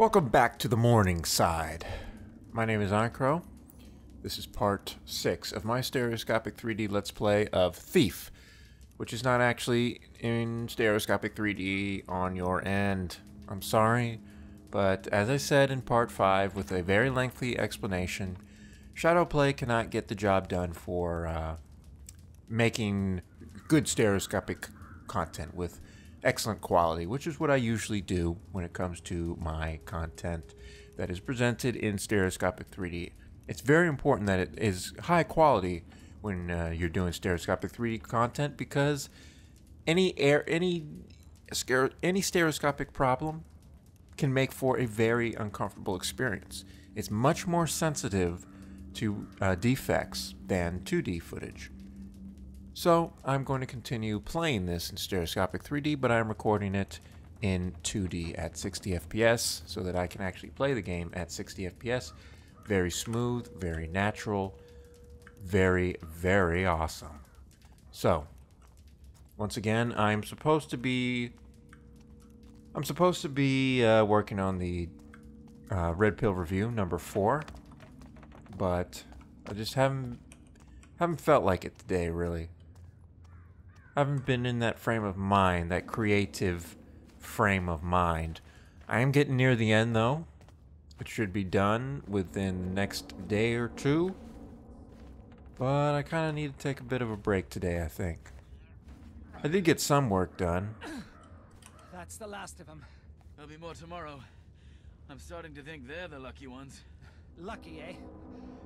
Welcome back to the morning side. My name is iCrow. This is part 6 of my stereoscopic 3D Let's Play of Thief, which is not actually in stereoscopic 3D on your end. I'm sorry, but as I said in part 5 with a very lengthy explanation, Shadowplay cannot get the job done for making good stereoscopic content with excellent quality, which is what I usually do when it comes to my content that is presented in stereoscopic 3D. It's very important that it is high quality when you're doing stereoscopic 3D content, because any stereoscopic problem can make for a very uncomfortable experience. It's much more sensitive to defects than 2D footage. So I'm going to continue playing this in stereoscopic 3D, but I'm recording it in 2D at 60 FPS so that I can actually play the game at 60 FPS. Very smooth, very natural, very, very awesome. So, once again, I'm supposed to be working on the Red Pill review number 4, but I just haven't felt like it today, really. I haven't been in that frame of mind, that creative frame of mind. I am getting near the end, though. It should be done within the next day or two. But I kind of need to take a bit of a break today, I think. I did get some work done. That's the last of them. There'll be more tomorrow. I'm starting to think they're the lucky ones. Lucky, eh?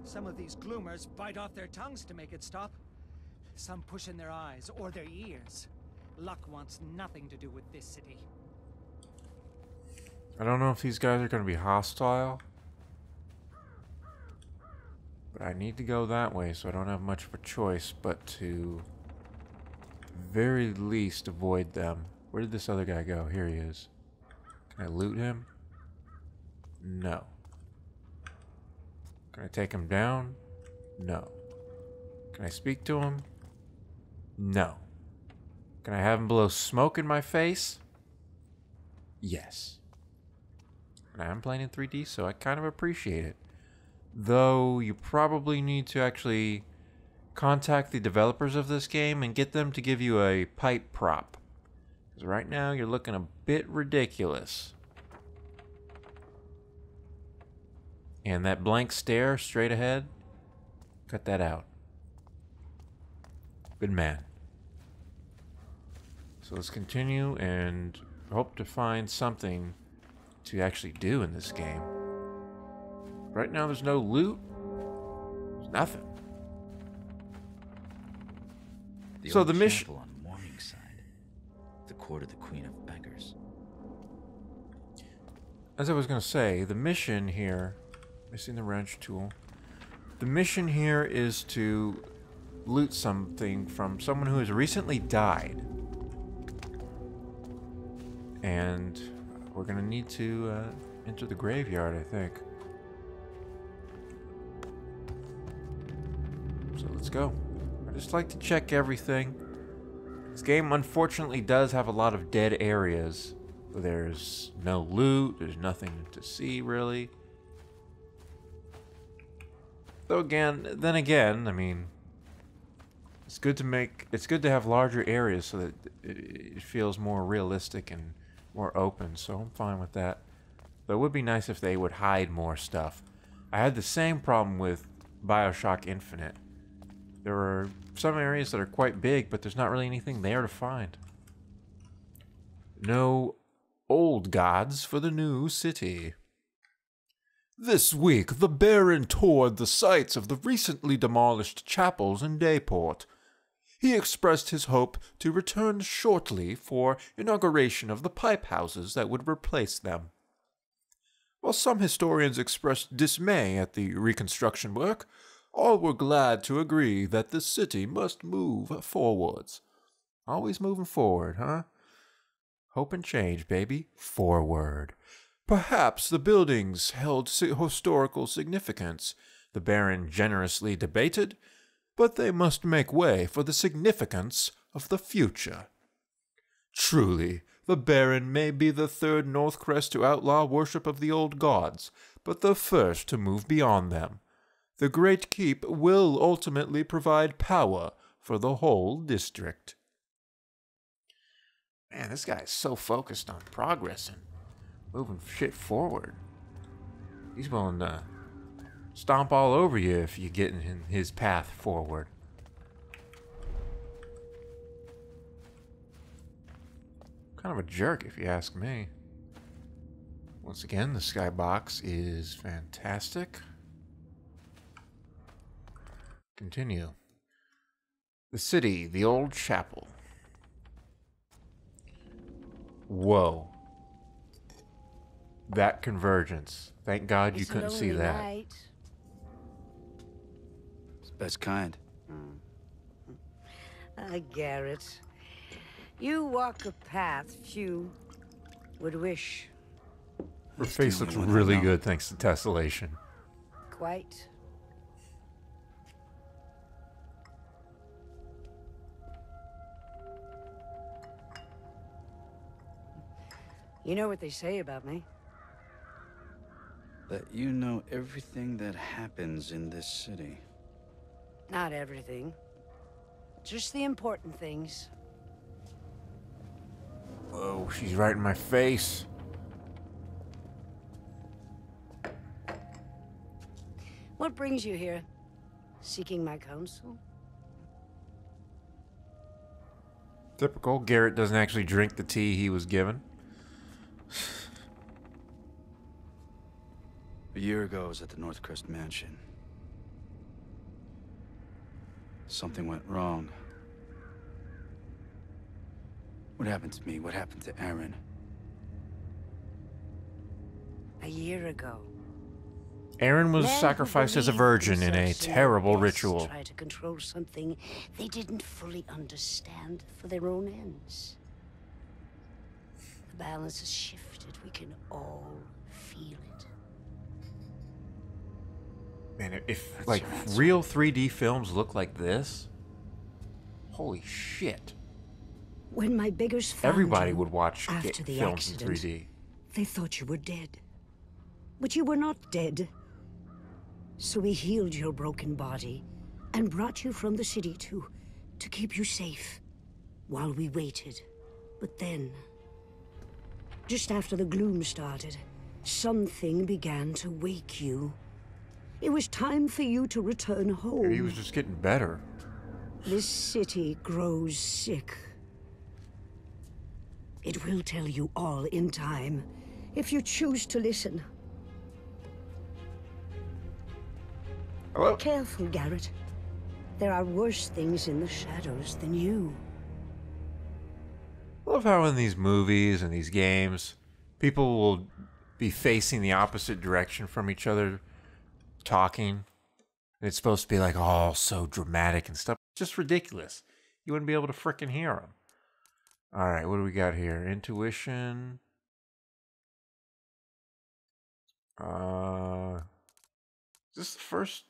Some of these gloomers bite off their tongues to make it stop. Some push in their eyes or their ears. Luck wants nothing to do with this city. I don't know if these guys are going to be hostile, but I need to go that way, so I don't have much of a choice but to, at the very least, avoid them. Where did this other guy go? Here he is. Can I loot him? No. Can I take him down? No. Can I speak to him? No. Can I have him blow smoke in my face? Yes. And I'm playing in 3D, so I kind of appreciate it. Though you probably need to actually contact the developers of this game and get them to give you a pipe prop. Because right now you're looking a bit ridiculous. And that blank stare straight ahead, cut that out. Good man. So let's continue and hope to find something to actually do in this game. Right now there's no loot. There's nothing. So the mission on Morningside, the court of the Queen of Beggars. As I was going to say, the mission here, missing the wrench tool. The mission here is to loot something from someone who has recently died. And we're going to need to enter the graveyard, I think. So let's go. I just like to check everything. This game unfortunately does have a lot of dead areas. There's no loot, there's nothing to see really. Though then again, I mean, it's good to have larger areas so that it feels more realistic and more open, so I'm fine with that. Though it would be nice if they would hide more stuff. I had the same problem with BioShock Infinite. There are some areas that are quite big, but there's not really anything there to find. No old gods for the new city. This week, the Baron toured the sites of the recently demolished chapels in Dayport. He expressed his hope to return shortly for inauguration of the pipe houses that would replace them. While some historians expressed dismay at the reconstruction work, all were glad to agree that the city must move forwards. Always moving forward, huh? Hope and change, baby. Forward. Perhaps the buildings held historical significance, the Baron generously debated, but they must make way for the significance of the future. Truly, The Baron may be the third Northcrest to outlaw worship of the old gods, but the first to move beyond them. The Great Keep will ultimately provide power for the whole district. Man, this guy is so focused on progress and moving shit forward. He's willing to stomp all over you if you get in his path forward. Kind of a jerk, if you ask me. Once again, the skybox is fantastic. Continue. The city, the old chapel. Whoa. That convergence. Thank God you couldn't see that. Night. It's the best kind. Garrett. You walk a path few would wish. Her face looks really good thanks to tessellation. Quite. You know what they say about me? That you know everything that happens in this city. Not everything. Just the important things. Whoa, she's right in my face. What brings you here? Seeking my counsel? Typical. Garrett doesn't actually drink the tea he was given. A year ago, I was at the Northcrest Mansion. Something went wrong. What happened to me? What happened to Aaron? A year ago. Aaron was Men who sacrificed as a believed virgin in a themselves in terrible their best ritual. Try to control something they didn't fully understand for their own ends. The balance has shifted. We can all feel it. Man, if like real 3D films look like this, holy shit. When my beggars found Everybody you would watch after the films in accident, 3D. they thought you were dead. But you were not dead. So we healed your broken body and brought you from the city to keep you safe while we waited. But then, just after the gloom started, something began to wake you. It was time for you to return home. He was just getting better. This city grows sick. It will tell you all in time, if you choose to listen. Hello? Careful, Garrett. There are worse things in the shadows than you. I love how in these movies and these games, people will be facing the opposite direction from each other, talking. And it's supposed to be like, oh, so dramatic and stuff. Just ridiculous. You wouldn't be able to frickin' hear them. All right, what do we got here? Intuition. Is this the first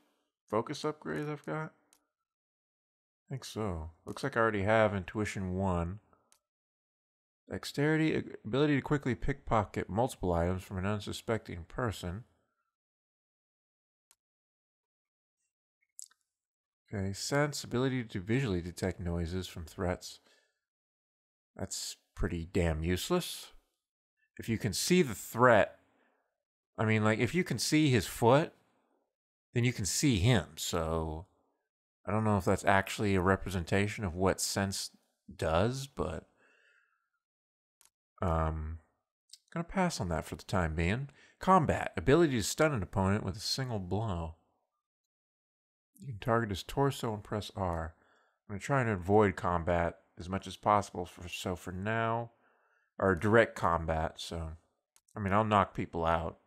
focus upgrade I've got? I think so. Looks like I already have Intuition 1. Dexterity, ability to quickly pickpocket multiple items from an unsuspecting person. Okay, sense, ability to visually detect noises from threats. That's pretty damn useless. If you can see the threat, I mean, like, if you can see his foot, then you can see him. So, I don't know if that's actually a representation of what sense does, but gonna pass on that for the time being. Combat, ability to stun an opponent with a single blow. You can target his torso and press R. I'm gonna try and avoid combat as much as possible for now, or direct combat. So, I mean, I'll knock people out.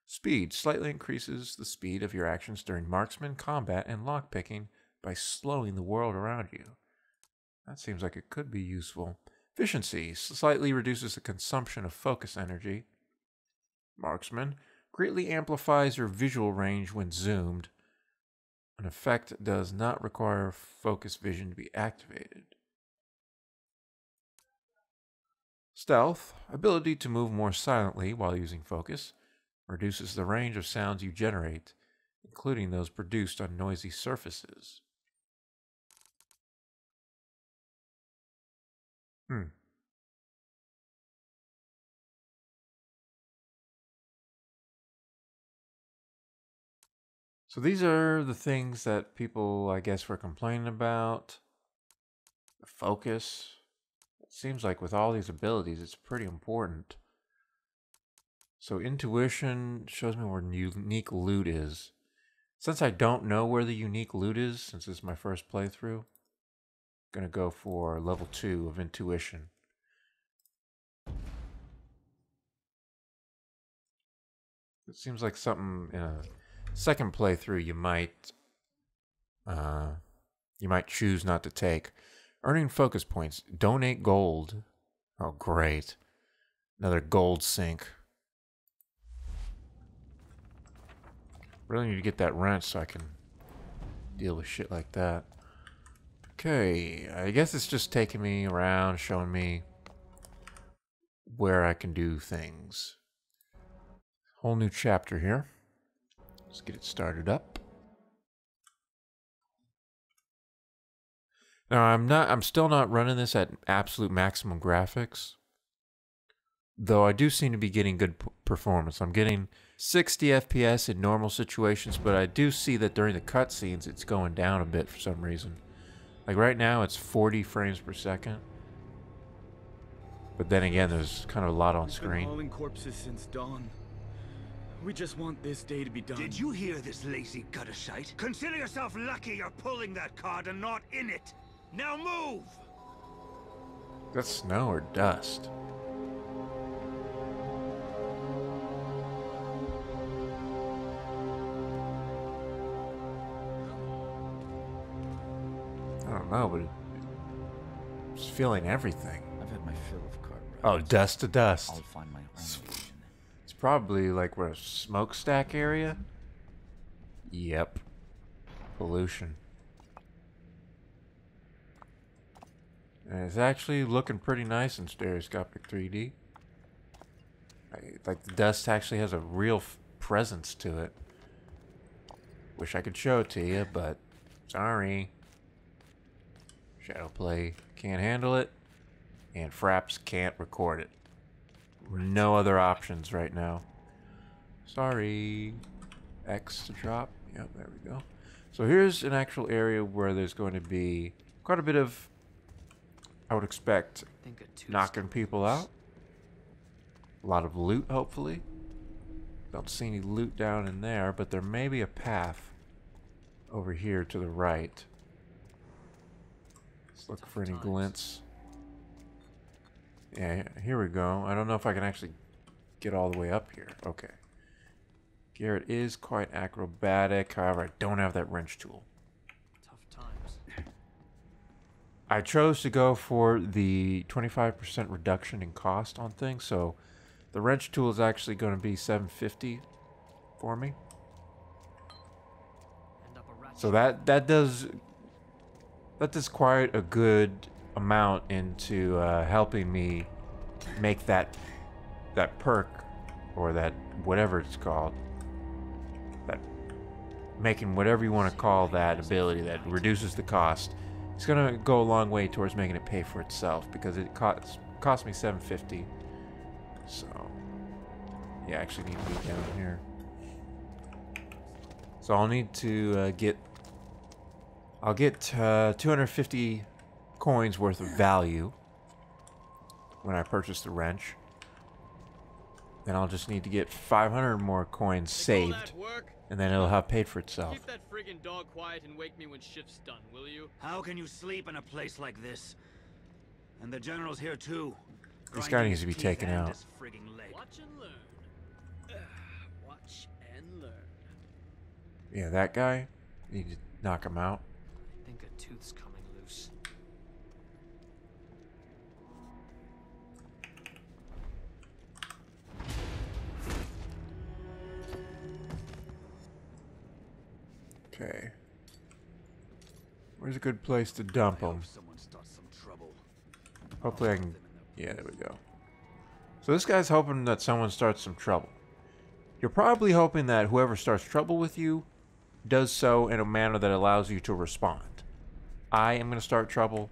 Speed slightly increases the speed of your actions during marksman, combat, and lockpicking by slowing the world around you. That seems like it could be useful. Efficiency slightly reduces the consumption of focus energy. Marksman greatly amplifies your visual range when zoomed. An effect does not require focus vision to be activated. Stealth, ability to move more silently while using focus, reduces the range of sounds you generate, including those produced on noisy surfaces. So these are the things that people, I guess, were complaining about. The focus. It seems like with all these abilities, it's pretty important. So intuition shows me where unique loot is. Since I don't know where the unique loot is, since this is my first playthrough, I'm going to go for level 2 of intuition. It seems like something in a second playthrough you might choose not to take. Earning focus points. Donate gold. Oh, great. Another gold sink. Really need to get that wrench so I can deal with shit like that. Okay, I guess it's just taking me around, showing me where I can do things. Whole new chapter here. Let's get it started up. Now I'm still not running this at absolute maximum graphics. Though I do seem to be getting good performance. I'm getting 60 FPS in normal situations, but I do see that during the cutscenes it's going down a bit for some reason. Like right now it's 40 frames per second. But then again, there's kind of a lot on screen. We've been hauling corpses since dawn. We just want this day to be done. Did you hear this lazy gutter shite? Consider yourself lucky you're pulling that card and not in it. Now move! That's snow or dust? I don't know, but it's feeling everything. I've had my fill of cart rides. Oh, dust to dust. I'll find my own illusion. It's probably like where a smokestack area. Yep. Pollution. And it's actually looking pretty nice in stereoscopic 3D. Like the dust actually has a real presence to it. Wish I could show it to you, but sorry. Shadowplay can't handle it, and Fraps can't record it. No other options right now. Sorry. X to drop. Yep, there we go. So here's an actual area where there's going to be quite a bit of, I would expect, knocking people out. A lot of loot, hopefully. Don't see any loot down in there, but there may be a path over here to the right. Let's look for any glints. Yeah, here we go. I don't know if I can actually get all the way up here. Okay. Garrett is quite acrobatic, however, I don't have that wrench tool. Tough times. I chose to go for the 25% reduction in cost on things, so the wrench tool is actually going to be $750 for me. So that does quite a good amount into helping me make that perk, or that whatever it's called, that making whatever you want to call that ability that reduces the cost. It's gonna go a long way towards making it pay for itself, because it cost me $750. So yeah, I actually need to be down here. So I'll need to I'll get 250 coins worth of value when I purchase the wrench. Then I'll just need to get 500 more coins saved, and then it'll have paid for itself. Keep that friggin' dog quiet and wake me when shift's done, will you? How can you sleep in a place like this? And the general's here too. This guy needs to be taken out. Watch and learn. Watch and learn. Yeah, that guy. Need to knock him out. I think a tooth's coming loose. Okay. Where's a good place to dump him? Someone starts some trouble. Hopefully I can... Yeah, there we go. So this guy's hoping that someone starts some trouble. You're probably hoping that whoever starts trouble with you does so in a manner that allows you to respond. I am going to start trouble,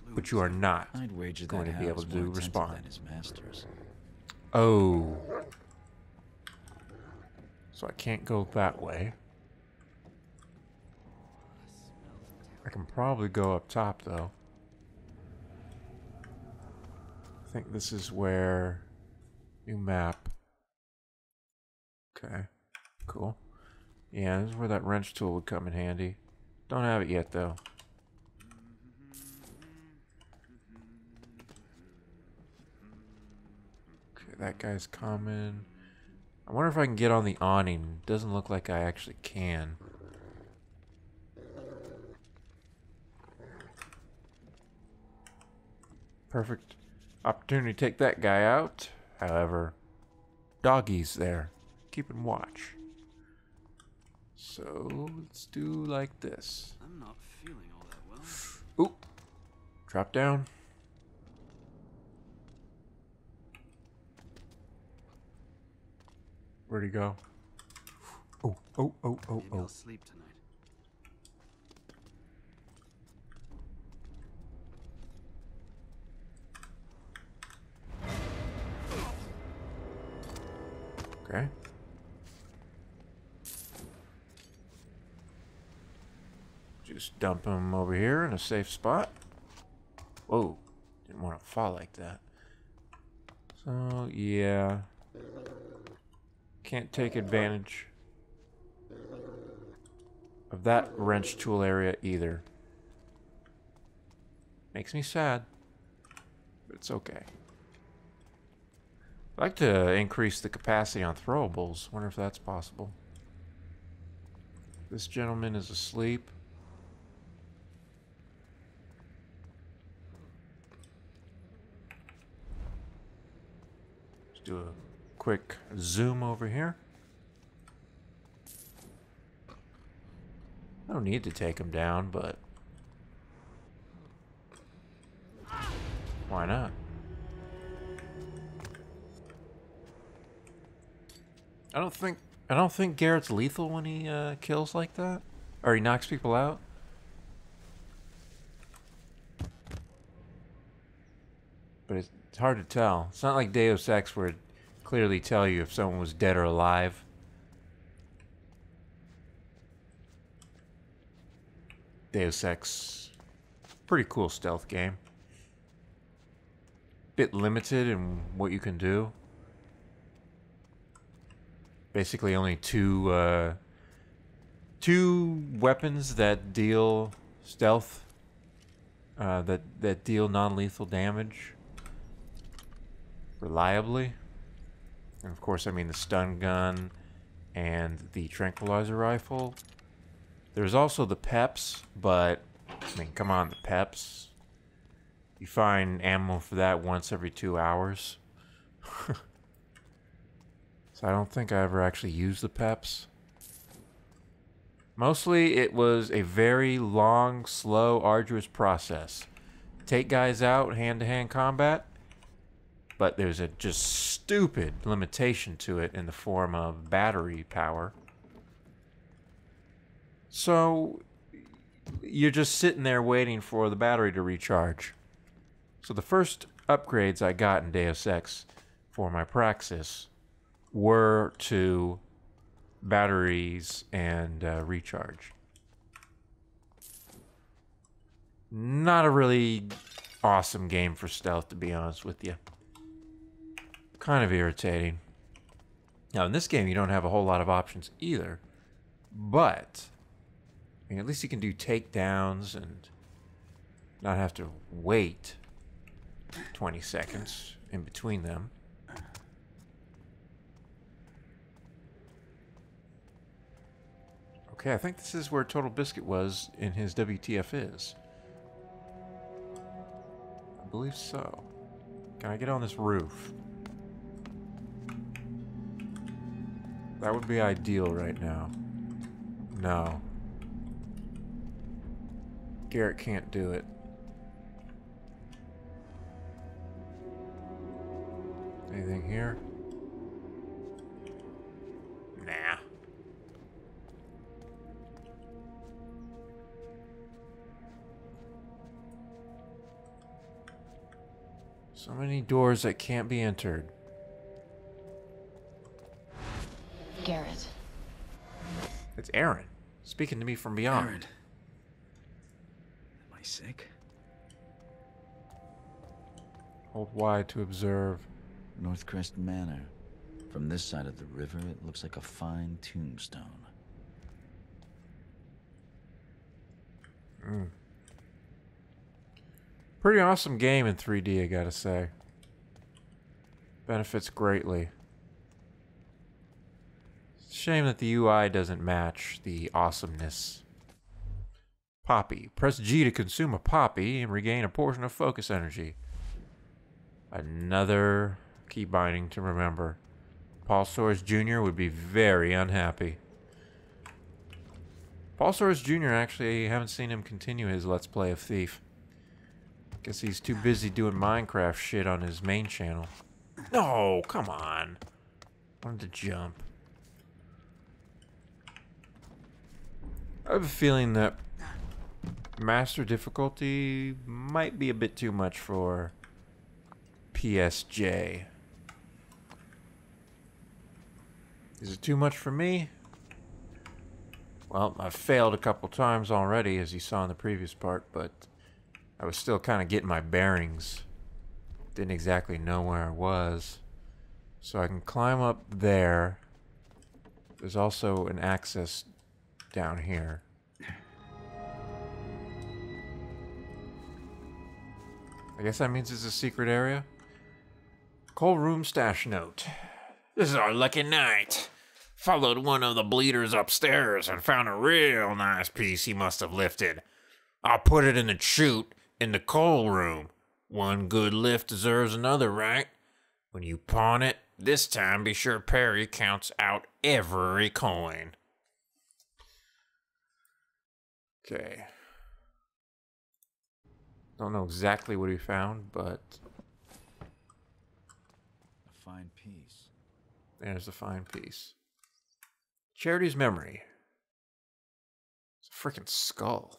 but you are not I'd wager going that to be able Howard's to more attentive respond. than his masters. Oh. So I can't go that way. I can probably go up top, though. I think this is where... New map. Okay. Cool. Yeah, this is where that wrench tool would come in handy. Don't have it yet, though. Okay, that guy's coming. I wonder if I can get on the awning. Doesn't look like I actually can. Perfect opportunity to take that guy out. However, doggy's there, keeping watch. So let's do like this. I'm not feeling all that well. Oop. Drop down. Where'd he go? Oh. Maybe I'll sleep tonight. Okay. Just dump him over here in a safe spot. Whoa. Didn't want to fall like that. So, yeah. Can't take advantage of that wrench tool area either. Makes me sad. But it's okay. I'd like to increase the capacity on throwables. Wonder if that's possible. This gentleman is asleep. Let's do a quick zoom over here. I don't need to take him down, but why not? I don't think Garrett's lethal when he kills like that, or he knocks people out. But it's hard to tell. It's not like Deus Ex where it clearly tell you if someone was dead or alive. Deus Ex, pretty cool stealth game. Bit limited in what you can do. Basically only two weapons that deal stealth, that deal non-lethal damage reliably. And of course, I mean the stun gun and the tranquilizer rifle. There's also the peps, but I mean, come on, the peps. You find ammo for that once every 2 hours. So I don't think I ever actually used the peps. Mostly it was a very long, slow, arduous process. Take guys out hand-to-hand combat, but there's a just stupid limitation to it in the form of battery power. So you're just sitting there waiting for the battery to recharge. So the first upgrades I got in Deus Ex for my Praxis were to batteries and recharge. Not a really awesome game for stealth, to be honest with you. Kind of irritating. Now, in this game, you don't have a whole lot of options either. But, I mean, at least you can do takedowns and not have to wait 20 seconds in between them. Okay, I think this is where Total Biscuit was in his WTF is. I believe so. Can I get on this roof? That would be ideal right now. No. Garrett can't do it. Anything here? Nah. So many doors that can't be entered. Garrett. It's Aaron, speaking to me from beyond. Aaron. Am I sick? Hold Y to observe. Northcrest Manor. From this side of the river, it looks like a fine tombstone. Pretty awesome game in 3D, I gotta say. Benefits greatly. Shame that the UI doesn't match the awesomeness. Poppy. Press G to consume a poppy and regain a portion of focus energy. Another key binding to remember. Paul Soares Jr. would be very unhappy. Paul Soares Jr. actually, I haven't seen him continue his Let's Play of Thief. Guess he's too busy doing Minecraft shit on his main channel. No, come on. Wanted to jump. I have a feeling that master difficulty might be a bit too much for PSJ. Is it too much for me? Well, I've failed a couple times already, as you saw in the previous part, but I was still kind of getting my bearings. Didn't exactly know where I was. So I can climb up there. There's also an access down here. I guess that means it's a secret area. Coal room stash note. This is our lucky night. Followed one of the bleeders upstairs and found a real nice piece he must have lifted. I'll put it in the chute in the coal room. One good lift deserves another, right? When you pawn it, this time be sure Perry counts out every coin. Okay. Don't know exactly what he found, but A fine piece. there's a fine piece. Charity's memory. It's a freaking skull.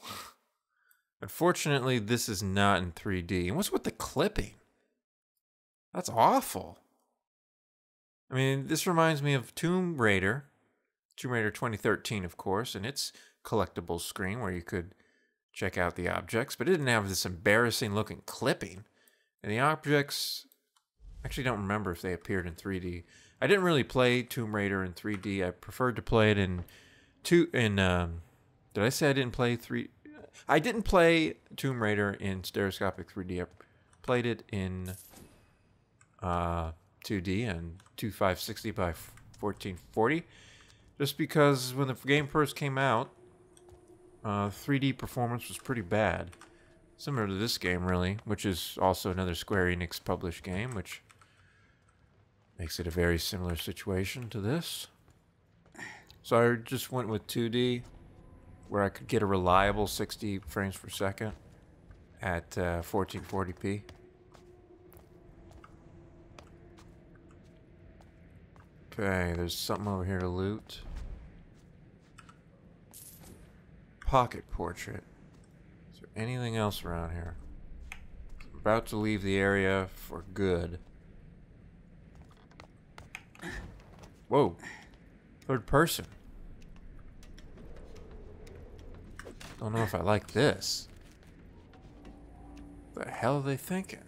Unfortunately, this is not in 3D. And what's with the clipping? That's awful. I mean, this reminds me of Tomb Raider 2013, of course, and its collectibles screen where you could check out the objects, but it didn't have this embarrassing looking clipping. And the objects, actually don't remember if they appeared in 3D. I didn't really play Tomb Raider in 3D. I preferred to play it in did I say I didn't play I didn't play Tomb Raider in stereoscopic 3D. I played it in 2D and 2560 by 1440. Just because when the game first came out, 3D performance was pretty bad. Similar to this game, really, which is also another Square Enix published game, which makes it a very similar situation to this. So I just went with 2D, where I could get a reliable 60 frames per second at 1440p. Okay, there's something over here to loot. Pocket portrait. Is there anything else around here? I'm about to leave the area for good. Whoa. Third person. Don't know if I like this. What the hell are they thinking?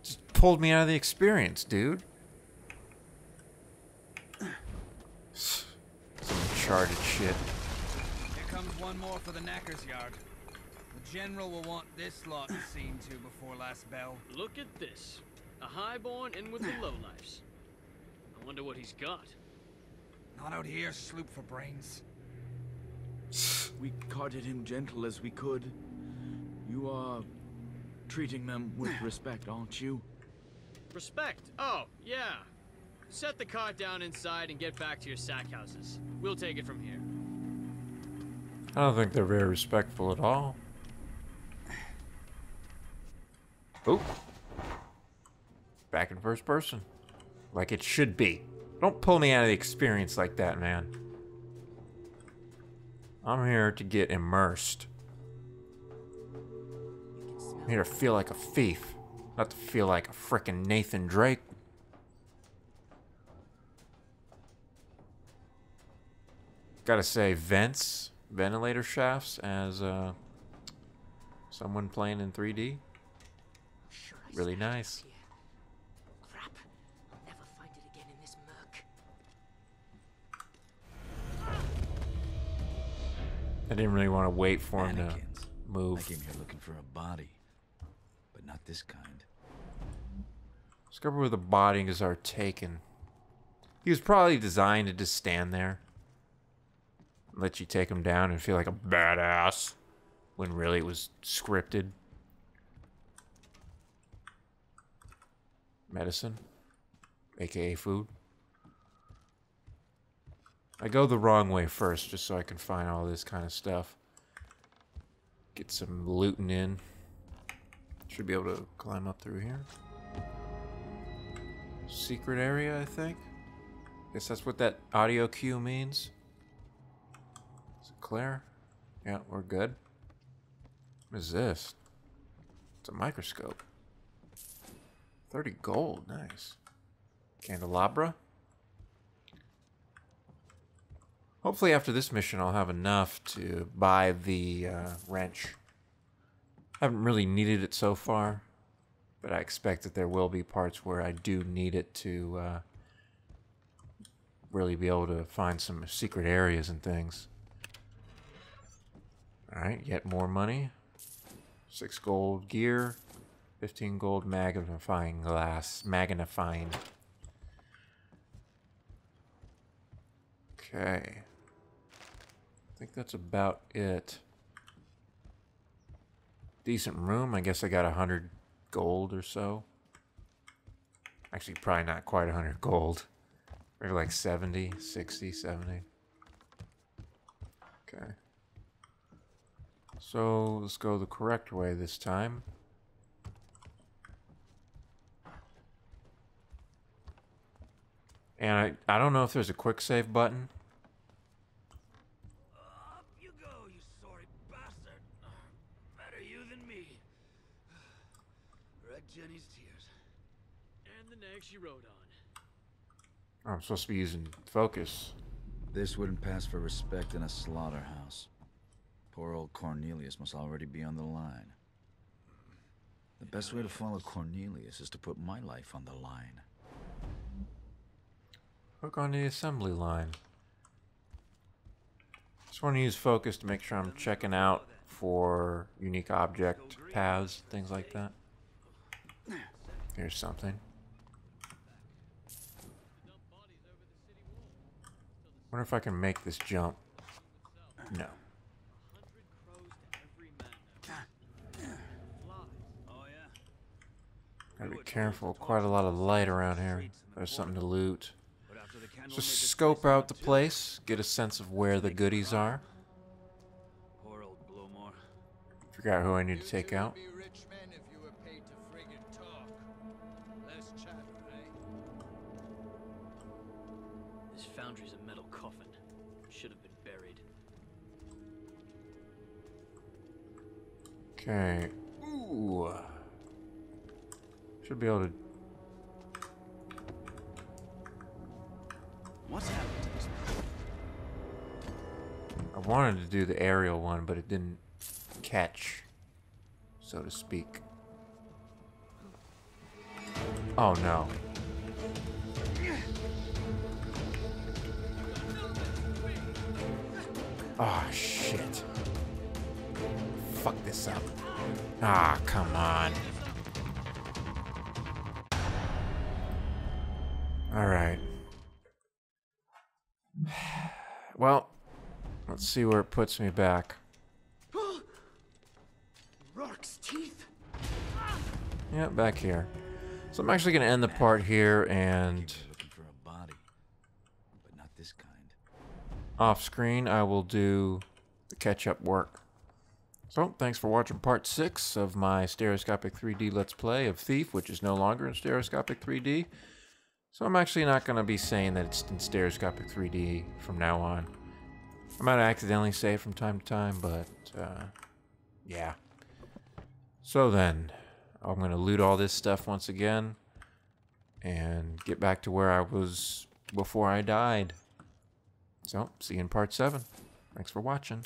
Just pulled me out of the experience, dude. Some uncharted shit. Here comes one more for the knacker's yard. The general will want this lot seen to before last bell. Look at this. A highborn in with the lowlifes. I wonder what he's got. Not out here, sloop for brains. We carted him gentle as we could. You are treating them with respect, aren't you? Respect? Oh, yeah. Set the cart down inside and get back to your sack houses. We'll take it from here. I don't think they're very respectful at all. Oh. back in first person. Like it should be. Don't pull me out of the experience like that, man. I'm here to get immersed. I'm here to feel like a thief. Not to feel like a frickin' Nathan Drake. Gotta say, ventilator shafts as someone playing in 3D. Really nice. Crap. I'll never find it again in this murk. I didn't really want to wait for him to Mannequins. move. I came here looking for a body, but not this kind. Discover where the bodies are taken. He was probably designed to just stand there. Let you take him down and feel like a badass. When really it was scripted. Medicine. AKA food. I go the wrong way first just so I can find all this kind of stuff. Get some looting in. Should be able to climb up through here. Secret area, I think. Guess that's what that audio cue means. Is it clear? Yeah, we're good. What is this? It's a microscope. 30 gold, nice. Candelabra. Hopefully after this mission I'll have enough to buy the wrench. Haven't really needed it so far, but I expect that there will be parts where I do need it to really be able to find some secret areas and things. Alright, yet more money. 6 gold gear. 15 gold magnifying glass. Magnifying. Okay. I think that's about it. Decent room. I guess I got 100 gold or so. Actually, probably not quite 100 gold. Maybe like 70, 60, 70. Okay. So, let's go the correct way this time. And I don't know if there's a quick save button. Up you go, you sorry bastard. Better you than me. Read Jenny's tears. And the nag she rode on. Oh, I'm supposed to be using focus. This wouldn't pass for respect in a slaughterhouse. Poor old Cornelius must already be on the line. The best way to follow Cornelius is to put my life on the line. Hook on the assembly line. Just want to use focus to make sure I'm checking out for unique object paths, things like that. Here's something. Wonder if I can make this jump. No. Gotta be careful. Quite a lot of light around here. There's something to loot. Just scope out the place, get a sense of where the goodies are. Figure out who I need to take out. This foundry's a metal coffin. Should have been buried. Okay. Ooh. Should be able to. What's happened to this? I wanted to do the aerial one, but it didn't catch, so to speak. Oh no. Oh shit. Fuck this up. Ah, come on. Alright. Well, let's see where it puts me back. Rourke's teeth. Yeah, back here. So I'm actually going to end the part here and Looking for a body, but not this kind. off screen I will do the catch-up work. So, thanks for watching part 6 of my stereoscopic 3D Let's Play of Thief, which is no longer in stereoscopic 3D. So I'm actually not going to be saying that it's in stereoscopic 3D from now on. I might accidentally say it from time to time, but, yeah. So then, I'm going to loot all this stuff once again, and get back to where I was before I died. So, see you in part 7. Thanks for watching.